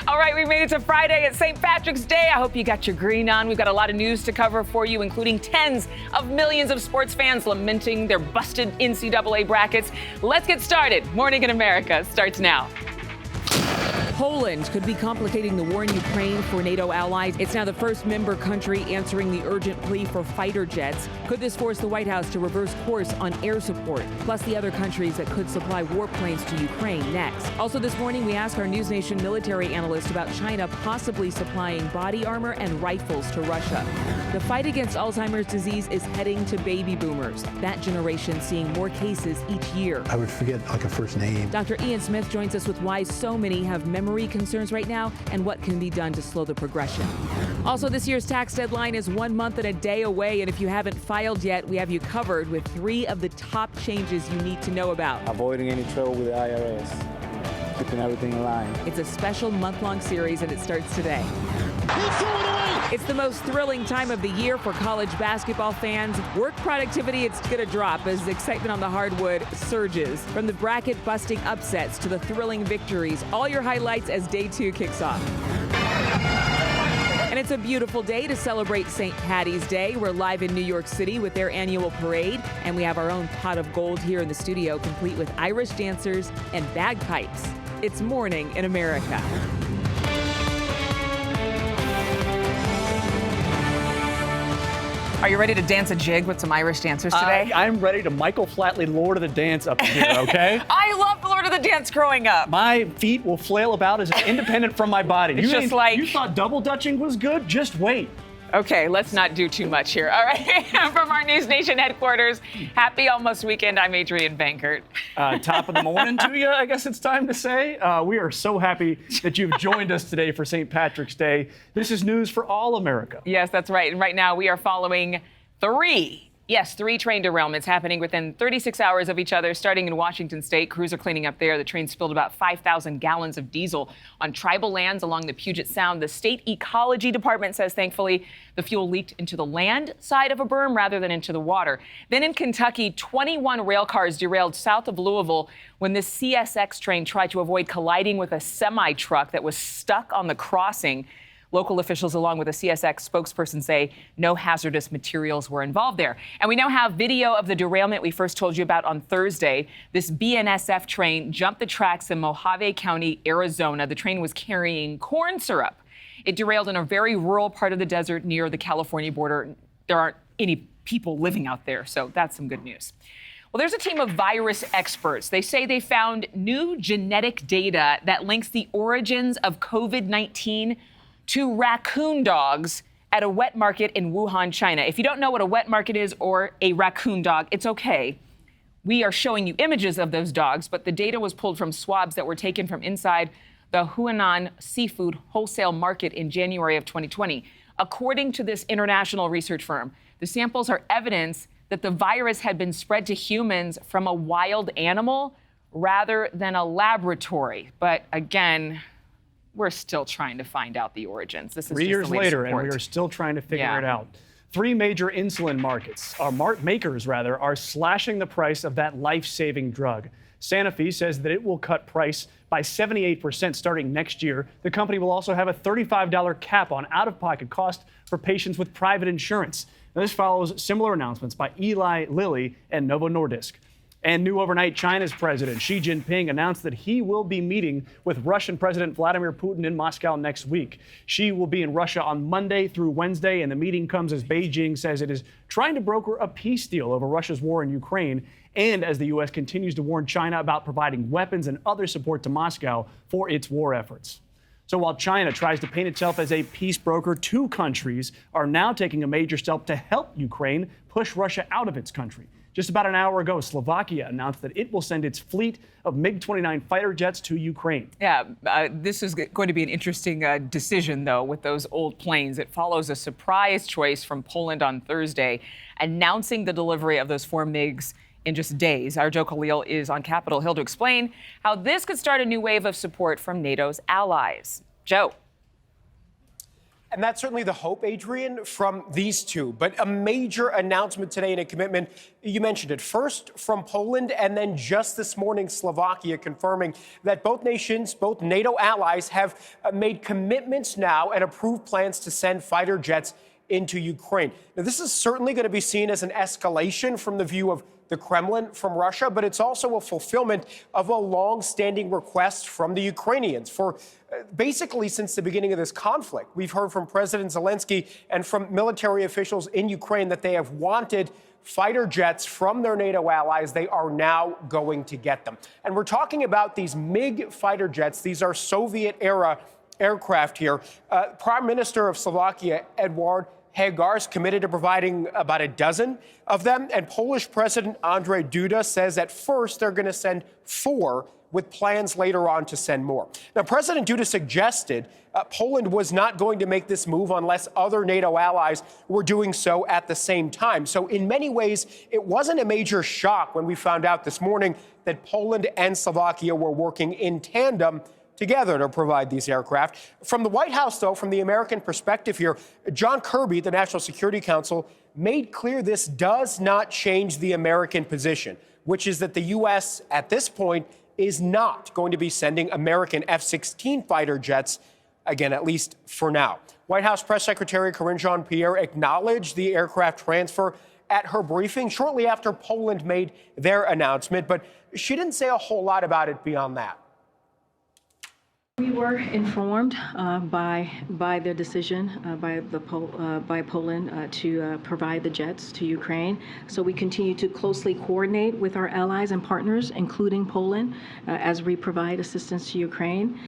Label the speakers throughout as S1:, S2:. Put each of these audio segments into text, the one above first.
S1: All right, we made it to Friday at St. Patrick's Day. I hope you got your green on. We've got a lot of news to cover for you, including tens of millions of sports fans lamenting their busted NCAA brackets. Let's get started. Morning in America starts now. Poland could be complicating the war in Ukraine for NATO allies. It's now the first member country answering the urgent plea for fighter jets. Could this force the White House to reverse course on air support? Plus the other countries that could supply warplanes to Ukraine next. Also this morning, we asked our NewsNation military analyst about China possibly supplying body armor and rifles to Russia. The fight against Alzheimer's disease is heading to baby boomers. That generation seeing more cases each year.
S2: I would forget like a first name.
S1: Dr. Ian Smith joins us with why so many have memory concerns right now and what can be done to slow the progression. Also, this year's tax deadline is 1 month and a day away, and if you haven't filed yet, we have you covered with 3 of the top changes you need to know about.
S3: Avoiding any trouble with the IRS, keeping everything in line.
S1: It's a special month-long series, and it starts today. It's the most thrilling time of the year for college basketball fans. Work productivity, it's going to drop as excitement on the hardwood surges. From the bracket-busting upsets to the thrilling victories, all your highlights as day 2 kicks off. And it's a beautiful day to celebrate St. Patty's Day. We're live in New York City with their annual parade, and we have our own pot of gold here in the studio, complete with Irish dancers and bagpipes. It's Morning in America. Are you ready to dance a jig with some Irish dancers today?
S4: I'm ready to Michael Flatley Lord of the Dance up here, okay?
S1: I loved Lord of the Dance growing up.
S4: My feet will flail about as independent from my body.
S1: It's just like...
S4: You thought double dutching was good? Just wait.
S1: Okay, let's not do too much here. All right, from our News Nation headquarters, happy almost weekend. I'm Adrienne Bankert.
S4: Top of the morning to you, I guess it's time to say. We are so happy that you've joined us today for St. Patrick's Day. This is news for all America.
S1: Yes, that's right. And right now we are following 3 train derailments happening within 36 hours of each other, starting in Washington State. Crews are cleaning up there. The train spilled about 5,000 gallons of diesel on tribal lands along the Puget Sound. The state ecology department says, thankfully, the fuel leaked into the land side of a berm rather than into the water. Then in Kentucky, 21 rail cars derailed south of Louisville when this CSX train tried to avoid colliding with a semi-truck that was stuck on the crossing. Local officials, along with a CSX spokesperson, say no hazardous materials were involved there. And we now have video of the derailment we first told you about on Thursday. This BNSF train jumped the tracks in Mojave County, Arizona. The train was carrying corn syrup. It derailed in a very rural part of the desert near the California border. There aren't any people living out there, so that's some good news. Well, there's a team of virus experts. They say they found new genetic data that links the origins of COVID-19 to raccoon dogs at a wet market in Wuhan, China. If you don't know what a wet market is or a raccoon dog, it's okay. We are showing you images of those dogs, but the data was pulled from swabs that were taken from inside the Huanan seafood wholesale market in January of 2020. According to this international research firm, the samples are evidence that the virus had been spread to humans from a wild animal rather than a laboratory. But again, we're still trying to find out the origins. This is
S4: 3 years later,
S1: report.
S4: and we are still trying to figure it out. 3 major insulin makers are slashing the price of that life-saving drug. Sanofi says that it will cut price by 78% starting next year. The company will also have a $35 cap on out-of-pocket cost for patients with private insurance. Now, this follows similar announcements by Eli Lilly and Novo Nordisk. And new overnight, China's President Xi Jinping announced that he will be meeting with Russian President Vladimir Putin in Moscow next week. Xi will be in Russia on Monday through Wednesday, and the meeting comes as Beijing says it is trying to broker a peace deal over Russia's war in Ukraine, and as the U.S. continues to warn China about providing weapons and other support to Moscow for its war efforts. So while China tries to paint itself as a peace broker, 2 countries are now taking a major step to help Ukraine push Russia out of its country. Just about an hour ago, Slovakia announced that it will send its fleet of MiG-29 fighter jets to Ukraine.
S1: Yeah, this is going to be an interesting decision, though, with those old planes. It follows a surprise choice from Poland on Thursday, announcing the delivery of those 4 MiGs in just days. Our Joe Khalil is on Capitol Hill to explain how this could start a new wave of support from NATO's allies. Joe.
S2: And that's certainly the hope, Adrian, from these two. But a major announcement today and a commitment, you mentioned it, first from Poland and then just this morning, Slovakia, confirming that both nations, both NATO allies, have made commitments now and approved plans to send fighter jets into Ukraine. Now, this is certainly going to be seen as an escalation from the view of the Kremlin from Russia, but it's also a fulfillment of a long-standing request from the Ukrainians for basically since the beginning of this conflict. We've heard from President Zelensky and from military officials in Ukraine that they have wanted fighter jets from their NATO allies. They are now going to get them. And we're talking about these MiG fighter jets. These are Soviet-era aircraft here. Prime Minister of Slovakia, Edward Hegar's committed to providing about a dozen of them. And Polish President Andrzej Duda says at first they're going to send 4, with plans later on to send more. Now, President Duda suggested Poland was not going to make this move unless other NATO allies were doing so at the same time. So in many ways, it wasn't a major shock when we found out this morning that Poland and Slovakia were working in tandem together to provide these aircraft. From the White House, though, from the American perspective here, John Kirby, the National Security Council, made clear this does not change the American position, which is that the U.S. at this point is not going to be sending American F-16 fighter jets, again, at least for now. White House Press Secretary Karine Jean-Pierre acknowledged the aircraft transfer at her briefing shortly after Poland made their announcement, but she didn't say a whole lot about it beyond that.
S5: We were informed by their decision by Poland to provide the jets to Ukraine. So we continue to closely coordinate with our allies and partners, including Poland, as we provide assistance to Ukraine.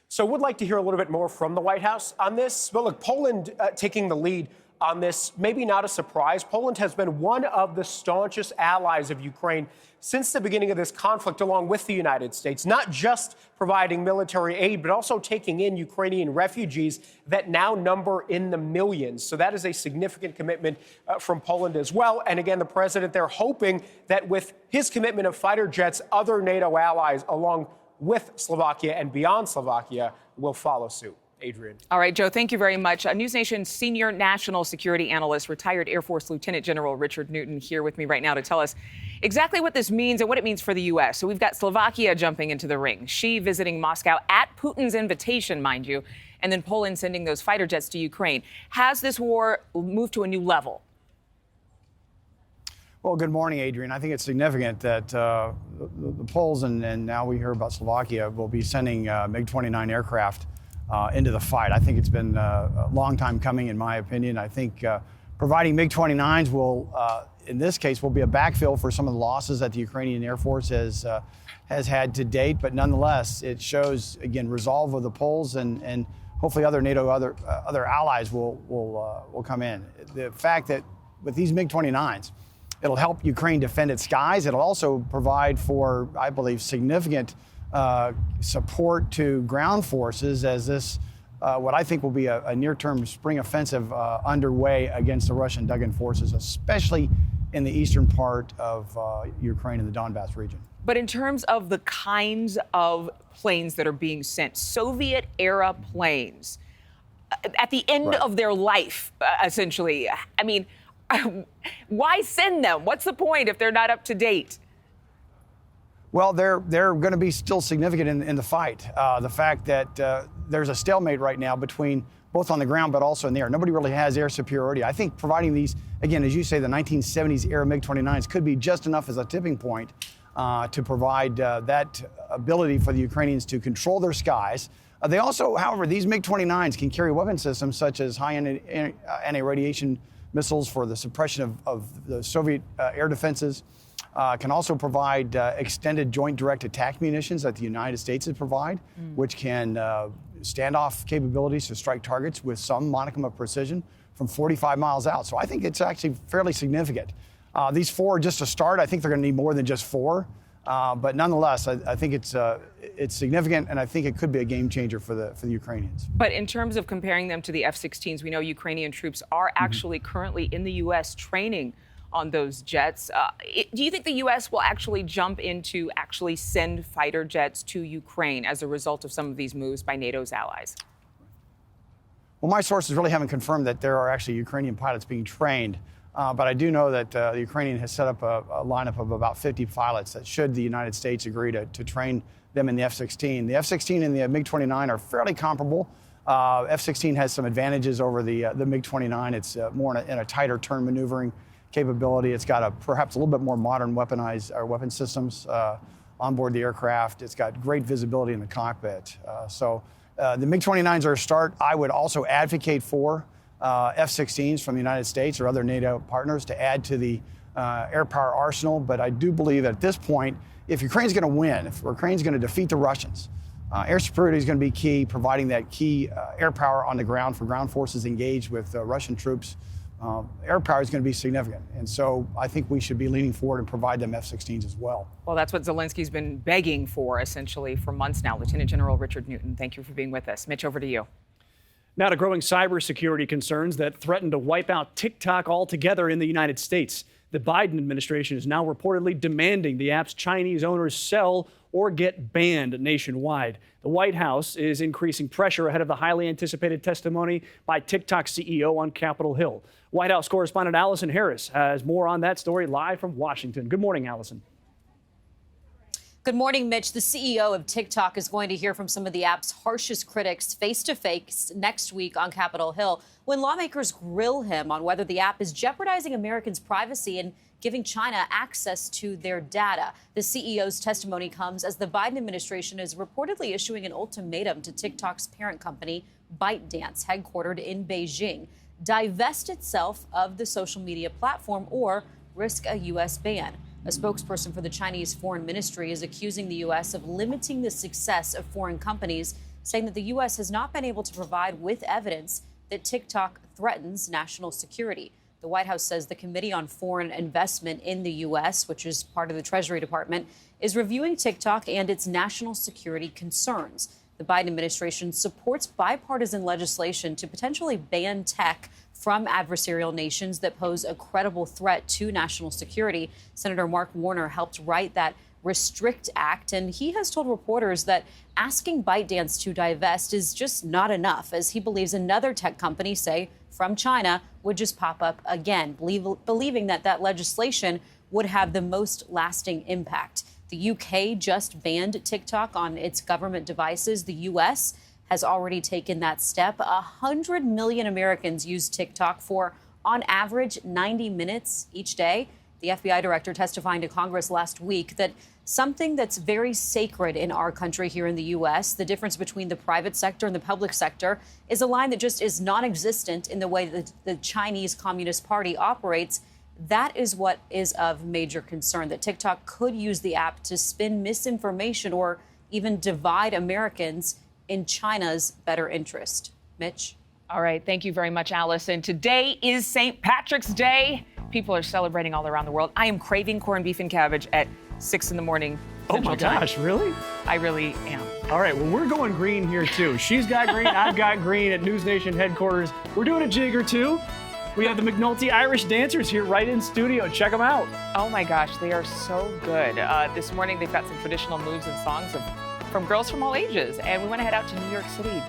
S2: So would like to hear a little bit more from the White House on this. But look, Poland taking the lead on this, maybe not a surprise. Poland has been one of the staunchest allies of Ukraine since the beginning of this conflict, along with the United States, not just providing military aid, but also taking in Ukrainian refugees that now number in the millions. So that is a significant commitment from Poland as well. And again, the president, they're hoping that with his commitment of fighter jets, other NATO allies, along with Slovakia and beyond Slovakia, will follow suit. Adrian.
S1: All right, Joe, thank you very much. NewsNation senior national security analyst, retired Air Force Lieutenant General Richard Newton, here with me right now to tell us exactly what this means and what it means for the U.S. So we've got Slovakia jumping into the ring, she visiting Moscow at Putin's invitation, mind you, and then Poland sending those fighter jets to Ukraine. Has this war moved to a new level?
S6: Well, good morning, Adrian. I think it's significant that the Poles and now we hear about Slovakia will be sending MiG-29 aircraft into the fight. I think it's been a long time coming, in my opinion. I think providing MiG-29s will, in this case, will be a backfill for some of the losses that the Ukrainian Air Force has had to date. But nonetheless, it shows, again, resolve of the Poles and hopefully other NATO, other allies will come in. The fact that with these MiG-29s, it'll help Ukraine defend its skies. It'll also provide for, I believe, significant support to ground forces as this, what I think will be a near-term spring offensive underway against the Russian dug-in forces, especially in the eastern part of Ukraine and the Donbass region.
S1: But in terms of the kinds of planes that are being sent, Soviet-era planes, at the end of their life, essentially, I mean, why send them? What's the point if they're not up to date?
S6: Well, they're going to be still significant in the fight. The fact that there's a stalemate right now between both on the ground but also in the air. Nobody really has air superiority. I think providing these, again, as you say, the 1970s era MiG-29s could be just enough as a tipping point to provide that ability for the Ukrainians to control their skies. They also, however, these MiG-29s can carry weapon systems such as high anti-radiation missiles for the suppression of the Soviet air defenses. Can also provide extended joint direct attack munitions that the United States would provide, which can standoff capabilities to strike targets with some modicum of precision from 45 miles out. So I think it's actually fairly significant. These 4 are just a start. I think they're going to need more than just 4. But nonetheless, I think it's significant, and I think it could be a game changer for the Ukrainians.
S1: But in terms of comparing them to the F-16s, we know Ukrainian troops are actually currently in the U.S. training on those jets. Do you think the U.S. will actually jump into send fighter jets to Ukraine as a result of some of these moves by NATO's allies?
S6: Well, my sources really haven't confirmed that there are actually Ukrainian pilots being trained. But I do know that the Ukrainian has set up a lineup of about 50 pilots that should the United States agree to train them in the F-16. The F-16 and the MiG-29 are fairly comparable. F-16 has some advantages over the MiG-29. It's more in a tighter turn maneuvering capability. It's got perhaps a little bit more modern weapon systems on board the aircraft. It's got great visibility in the cockpit. So the MiG-29s are a start. I would also advocate for F-16s from the United States or other NATO partners to add to the air power arsenal. But I do believe that at this point, if Ukraine's going to win, if Ukraine's going to defeat the Russians, air superiority is going to be key, providing that key air power on the ground for ground forces engaged with Russian troops. Air power is going to be significant. And so I think we should be leaning forward and provide them F-16s as well.
S1: Well, that's what Zelensky's been begging for, essentially, for months now. Lieutenant General Richard Newton, thank you for being with us. Mitch, over to you.
S4: Now to growing cybersecurity concerns that threaten to wipe out TikTok altogether in the United States. The Biden administration is now reportedly demanding the app's Chinese owners sell or get banned nationwide. The White House is increasing pressure ahead of the highly anticipated testimony by TikTok CEO on Capitol Hill. White House correspondent Allison Harris has more on that story live from Washington. Good morning, Allison.
S7: Good morning, Mitch. The CEO of TikTok is going to hear from some of the app's harshest critics face-to-face next week on Capitol Hill when lawmakers grill him on whether the app is jeopardizing Americans' privacy and giving China access to their data. The CEO's testimony comes as the Biden administration is reportedly issuing an ultimatum to TikTok's parent company, ByteDance, headquartered in Beijing. Divest itself of the social media platform or risk a U.S. ban. A spokesperson for the Chinese Foreign Ministry is accusing the U.S. of limiting the success of foreign companies, saying that the U.S. has not been able to provide with evidence that TikTok threatens national security. The White House says the Committee on Foreign Investment in the U.S., which is part of the Treasury Department, is reviewing TikTok and its national security concerns. The Biden administration supports bipartisan legislation to potentially ban tech from adversarial nations that pose a credible threat to national security. Senator Mark Warner helped write that Restrict Act, and he has told reporters that asking ByteDance to divest is just not enough, as he believes another tech company, say from China, would just pop up again, believing that legislation would have the most lasting impact. The UK just banned TikTok on its government devices. The US has already taken that step. 100 million Americans use TikTok for, on average, 90 minutes each day. The FBI director testifying to Congress last week that something that's very sacred in our country here in the U.S., the difference between the private sector and the public sector, is a line that just is non-existent in the way that the Chinese Communist Party operates. That is what is of major concern, that TikTok could use the app to spin misinformation or even divide Americans in China's better interest. Mitch?
S1: All right. Thank you very much, Allison. Today is St. Patrick's Day. People are celebrating all around the world. I am craving corned beef and cabbage at 6 in the morning.
S4: Oh, my gosh, really?
S1: I really am.
S4: All right, well, we're going green here, too. She's got green, I've got green at NewsNation headquarters. We're doing a jig or two. We have the McNulty Irish dancers here right in studio. Check them out.
S1: Oh, my gosh, they are so good. This morning, they've got some traditional moves and songs from girls from all ages. And we want to head out to New York City.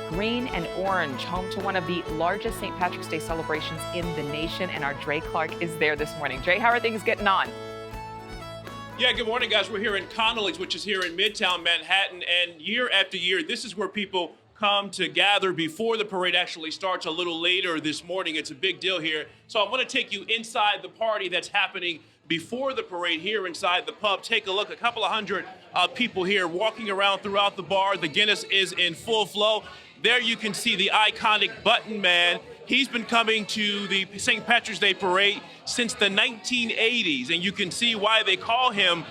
S1: Green and orange, home to one of the largest St. Patrick's Day celebrations in the nation. And our Dre Clark is there this morning. Dre, how are things getting on?
S8: Yeah, good morning, guys. We're here in Connolly's, which is here in Midtown Manhattan. And year after year, this is where people come to gather before the parade actually starts a little later this morning. It's a big deal here. So I want to take you inside the party that's happening before the parade here inside the pub. Take a look, a couple of hundred people here walking around throughout the bar. The Guinness is in full flow. There you can see the iconic Button Man. He's been coming to the St. Patrick's Day Parade since the 1980s, and you can see why they call him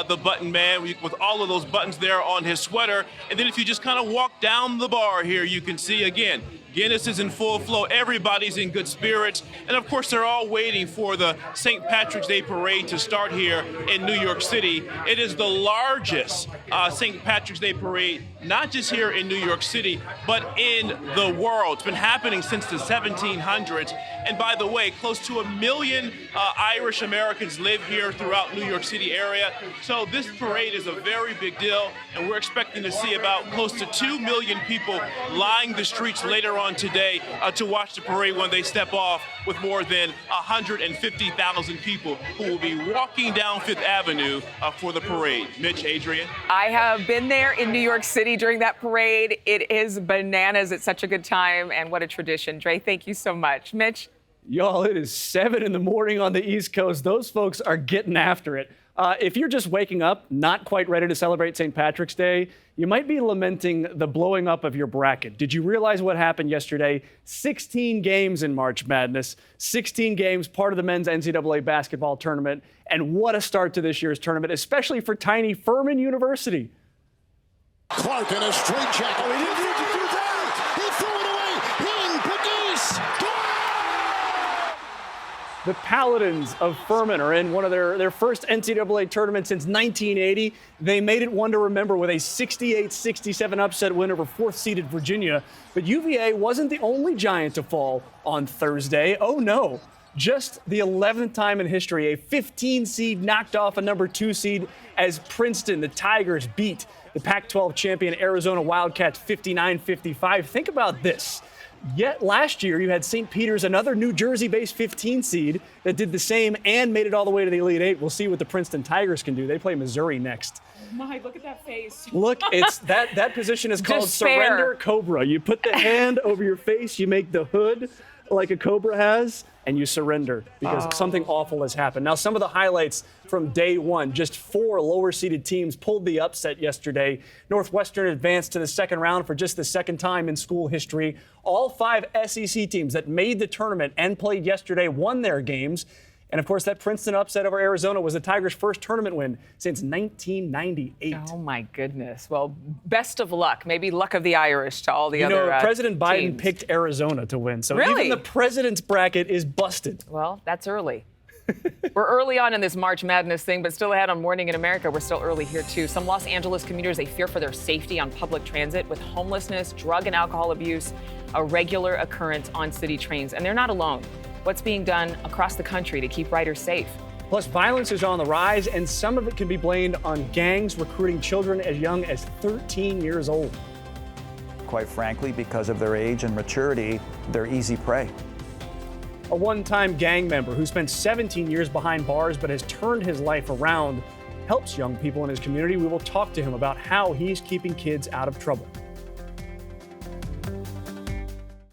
S8: the Button Man, with all of those buttons there on his sweater. And then if you just kind of walk down the bar here, you can see, again, Guinness is in full flow. Everybody's in good spirits. And, of course, they're all waiting for the St. Patrick's Day Parade to start here in New York City. It is the largest St. Patrick's Day Parade, not just here in New York City, but in the world. It's been happening since the 1700s. And, by the way, close to 1 million million Irish Americans live here throughout New York City area. So this parade is a very big deal, and we're expecting to see about close to 2 million people lining the streets later on today to watch the parade when they step off, with more than 150,000 people who will be walking down Fifth Avenue for the parade. Mitch, Adrian?
S1: I have been there in New York City during that parade. It is bananas. It's such a good time, and what a tradition. Dre, thank you so much. Mitch?
S4: Y'all, it is 7 in the morning on the East Coast. Those folks are getting after it. If you're just waking up, not quite ready to celebrate St. Patrick's Day, you might be lamenting the blowing up of your bracket. Did you realize what happened yesterday? 16 games in March Madness, 16 games, part of the men's NCAA basketball tournament. And what a start to this year's tournament, especially for tiny Furman University.
S9: Clark in a straight jacket. Oh, he didn't need to do that. He threw it away. Hing, Pegues.
S4: The Paladins of Furman are in one of their first NCAA tournament since 1980. They made it one to remember with a 68-67 upset win over fourth-seeded Virginia. But UVA wasn't the only Giant to fall on Thursday. Oh, no. Just the 11th time in history, a 15 seed knocked off a number 2 seed as Princeton, the Tigers, beat the Pac-12 champion Arizona Wildcats 59-55. Think about this. Yet last year, you had St. Peter's, another New Jersey-based 15 seed that did the same and made it all the way to the Elite Eight. We'll see what the Princeton Tigers can do. They play Missouri next.
S1: My, look at that face.
S4: Look, it's that position is called
S1: Despair.
S4: Surrender Cobra. You put the hand over your face, you make the hood like a cobra has, and you surrender because something awful has happened. Now, some of the highlights from day one, just 4 lower-seeded teams pulled the upset yesterday. Northwestern advanced to the second round for just the second time in school history. All 5 SEC teams that made the tournament and played yesterday won their games. And, of course, that Princeton upset over Arizona was the Tigers' first tournament win since 1998.
S1: Oh, my goodness. Well, best of luck. Maybe luck of the Irish to all the other
S4: President Biden
S1: teams.
S4: picked Arizona to win. So
S1: Really?
S4: even the president's bracket is busted.
S1: Well, that's early. We're early on in this March Madness thing, but still ahead on Morning in America. We're still early here, too. Some Los Angeles commuters, they fear for their safety on public transit with homelessness, drug and alcohol abuse, a regular occurrence on city trains. And they're not alone. What's being done across the country to keep riders safe?
S4: Plus, violence is on the rise, and some of it can be blamed on gangs recruiting children as young as 13 years old.
S10: Quite frankly, because of their age and maturity, they're easy prey.
S4: A one-time gang member who spent 17 years behind bars but has turned his life around helps young people in his community. We will talk to him about how he's keeping kids out of trouble.